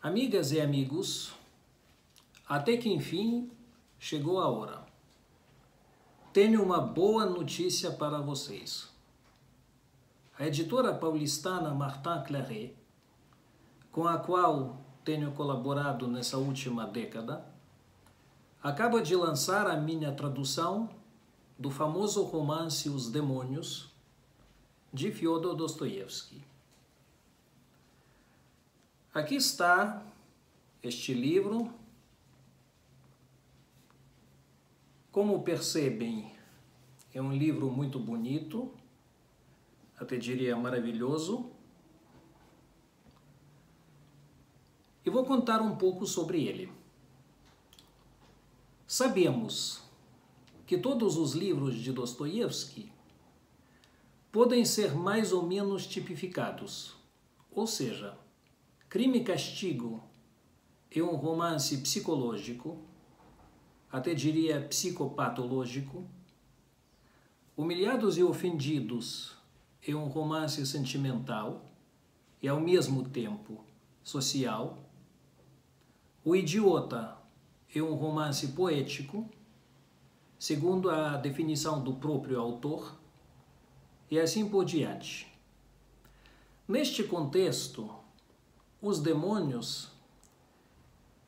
Amigas e amigos, até que enfim chegou a hora. Tenho uma boa notícia para vocês. A editora paulistana Martin Claret, com a qual tenho colaborado nessa última década, acaba de lançar a minha tradução do famoso romance Os Demônios, de Fyodor Dostoiévski. Aqui está este livro. Como percebem, é um livro muito bonito, até diria maravilhoso. E vou contar um pouco sobre ele. Sabemos que todos os livros de Dostoiévski podem ser mais ou menos tipificados, ou seja, Crime e Castigo é um romance psicológico, até diria psicopatológico. Humilhados e Ofendidos é um romance sentimental e, ao mesmo tempo, social. O Idiota é um romance poético, segundo a definição do próprio autor, e assim por diante. Neste contexto, Os Demônios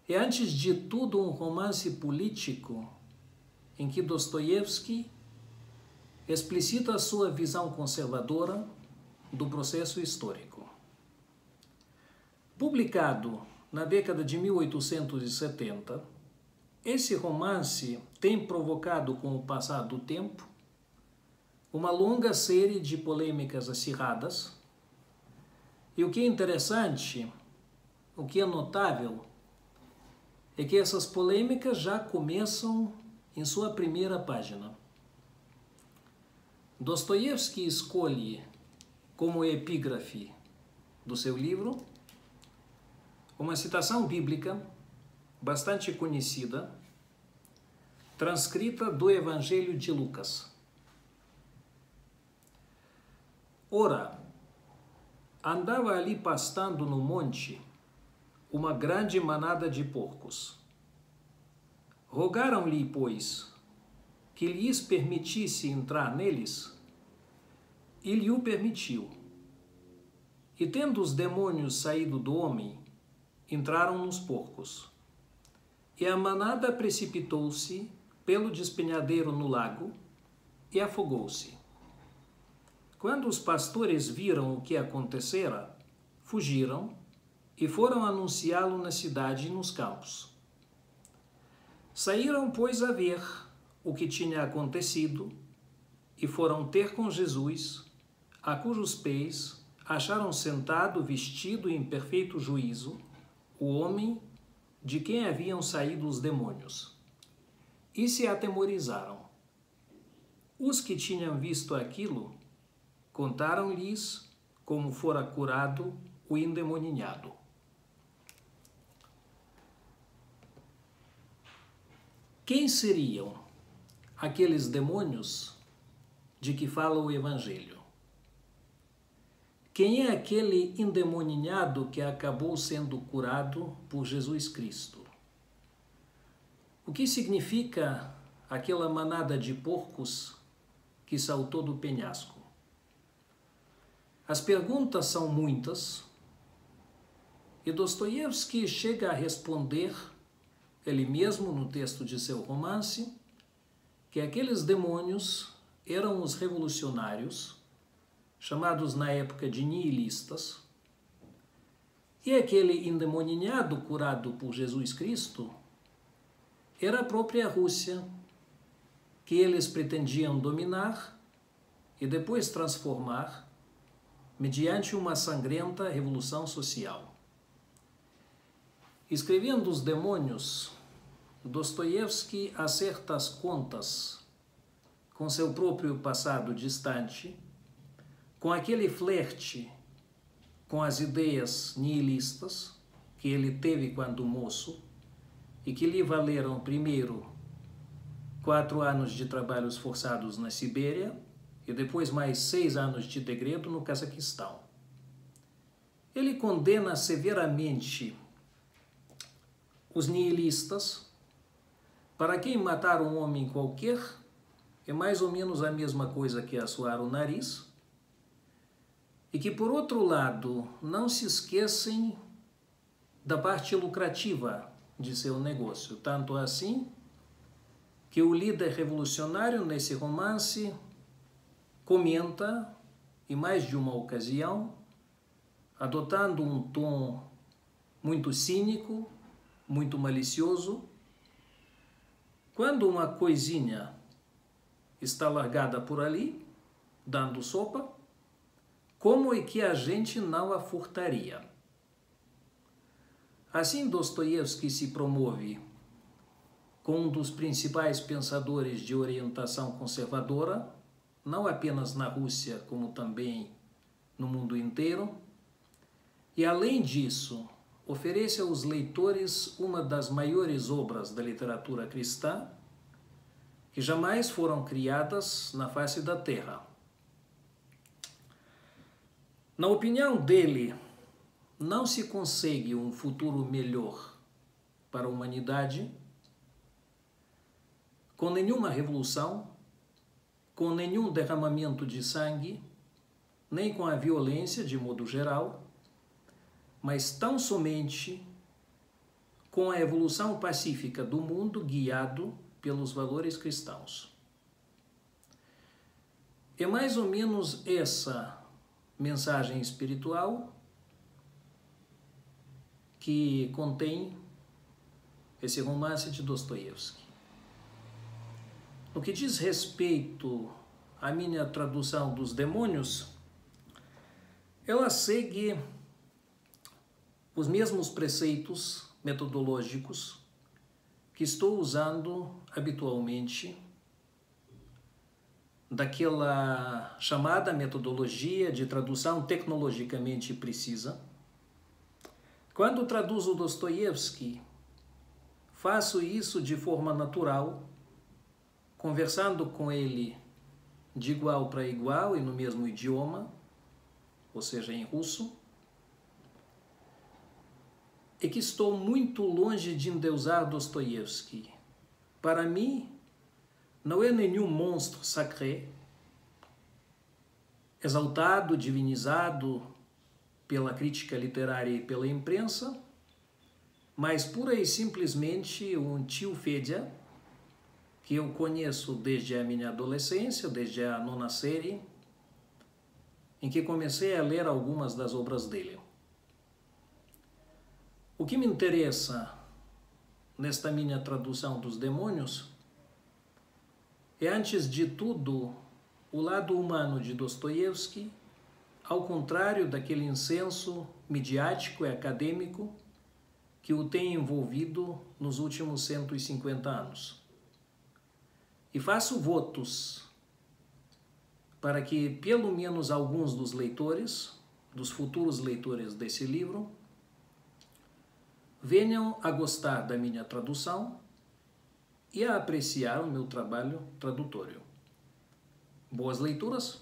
é, antes de tudo, um romance político em que Dostoiévski explicita a sua visão conservadora do processo histórico. Publicado na década de 1870, esse romance tem provocado, com o passar do tempo, uma longa série de polêmicas acirradas, e o que é interessante, o que é notável, é que essas polêmicas já começam em sua primeira página. Dostoiévski escolhe como epígrafe do seu livro uma citação bíblica bastante conhecida, transcrita do Evangelho de Lucas. Ora, andava ali pastando no monte uma grande manada de porcos. Rogaram-lhe, pois, que lhes permitisse entrar neles, e lhe o permitiu. E tendo os demônios saído do homem, entraram nos porcos. E a manada precipitou-se pelo despenhadeiro no lago e afogou-se. Quando os pastores viram o que acontecera, fugiram e foram anunciá-lo na cidade e nos campos. Saíram, pois, a ver o que tinha acontecido e foram ter com Jesus, a cujos pés acharam sentado, vestido em perfeito juízo, o homem de quem haviam saído os demônios, e se atemorizaram. Os que tinham visto aquilo contaram-lhes como fora curado o endemoninhado. Quem seriam aqueles demônios de que fala o Evangelho? Quem é aquele endemoninhado que acabou sendo curado por Jesus Cristo? O que significa aquela manada de porcos que saltou do penhasco? As perguntas são muitas e Dostoiévski chega a responder, ele mesmo no texto de seu romance, que aqueles demônios eram os revolucionários, chamados na época de nihilistas, e aquele endemoninhado curado por Jesus Cristo era a própria Rússia, que eles pretendiam dominar e depois transformar mediante uma sangrenta revolução social. Escrevendo Os Demônios, Dostoiévski acerta as contas com seu próprio passado distante, com aquele flerte com as ideias nihilistas que ele teve quando moço e que lhe valeram, primeiro, 4 anos de trabalhos forçados na Sibéria e depois mais 6 anos de degredo no Cazaquistão. Ele condena severamente os nihilistas, para quem matar um homem qualquer é mais ou menos a mesma coisa que assoar o nariz, e que, por outro lado, não se esquecem da parte lucrativa de seu negócio. Tanto assim que o líder revolucionário nesse romance comenta, em mais de uma ocasião, adotando um tom muito cínico, muito malicioso, quando uma coisinha está largada por ali, dando sopa, como é que a gente não a furtaria? Assim, Dostoiévski se promove como um dos principais pensadores de orientação conservadora, não apenas na Rússia, como também no mundo inteiro, e, além disso, oferece aos leitores uma das maiores obras da literatura cristã que jamais foram criadas na face da Terra. Na opinião dele, não se consegue um futuro melhor para a humanidade com nenhuma revolução, com nenhum derramamento de sangue, nem com a violência de modo geral, mas tão somente com a evolução pacífica do mundo guiado pelos valores cristãos. É mais ou menos essa mensagem espiritual que contém esse romance de Dostoiévski. No que diz respeito à minha tradução dos demônios, ela segue os mesmos preceitos metodológicos que estou usando habitualmente daquela chamada metodologia de tradução tecnologicamente precisa. Quando traduzo Dostoiévski, faço isso de forma natural, conversando com ele de igual para igual e no mesmo idioma, ou seja, em russo, e que estou muito longe de endeusar Dostoiévski. Para mim, não é nenhum monstro sacré, exaltado, divinizado pela crítica literária e pela imprensa, mas pura e simplesmente um tio Fédia, que eu conheço desde a minha adolescência, desde a 9ª série, em que comecei a ler algumas das obras dele. O que me interessa nesta minha tradução dos demônios é, antes de tudo, o lado humano de Dostoiévski, ao contrário daquele incenso midiático e acadêmico que o tem envolvido nos últimos 150 anos. E faço votos para que pelo menos alguns dos leitores, dos futuros leitores desse livro, venham a gostar da minha tradução e a apreciar o meu trabalho tradutório. Boas leituras!